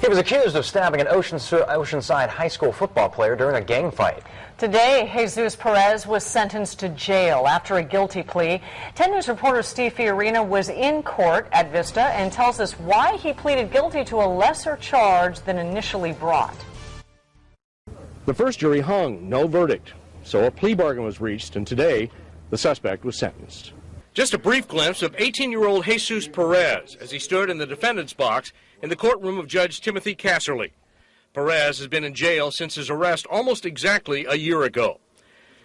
He was accused of stabbing an Oceanside high school football player during a gang fight. Today, Jesus Perez was sentenced to jail after a guilty plea. 10 News reporter Steve Fiorina was in court at Vista and tells us why he pleaded guilty to a lesser charge than initially brought. The first jury hung, no verdict, so a plea bargain was reached, and today the suspect was sentenced. Just a brief glimpse of 18-year-old Jesus Perez as he stood in the defendant's box in the courtroom of Judge Timothy Casserly. Perez has been in jail since his arrest almost exactly a year ago.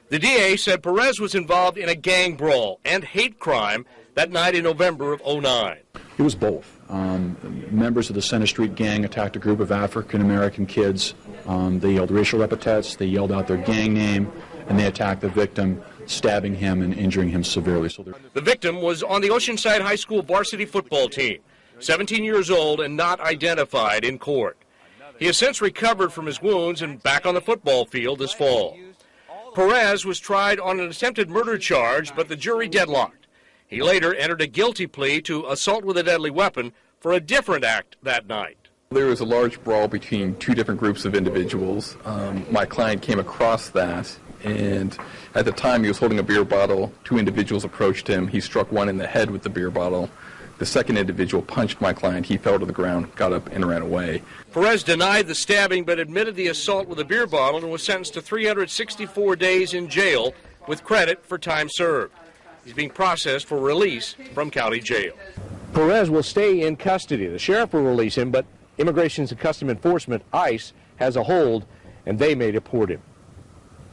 The DA said Perez was involved in a gang brawl and hate crime that night in November of '09. It was both. Members of the Center Street gang attacked a group of African-American kids. They yelled racial epithets, they yelled out their gang name, and they attacked the victim, stabbing him and injuring him severely. The victim was on the Oceanside High School varsity football team, 17 years old and not identified in court. He has since recovered from his wounds and back on the football field this fall. Perez was tried on an attempted murder charge, but the jury deadlocked. He later entered a guilty plea to assault with a deadly weapon for a different act that night. There was a large brawl between two different groups of individuals. My client came across that, and at the time he was holding a beer bottle. Two individuals approached him. He struck one in the head with the beer bottle. The second individual punched my client. He fell to the ground, got up, and ran away. Perez denied the stabbing but admitted the assault with a beer bottle and was sentenced to 364 days in jail with credit for time served. He's being processed for release from county jail. Perez will stay in custody. The sheriff will release him, but Immigration and Customs Enforcement, ICE, has a hold, and they may deport him.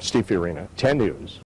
Steve Fiorina, 10 News.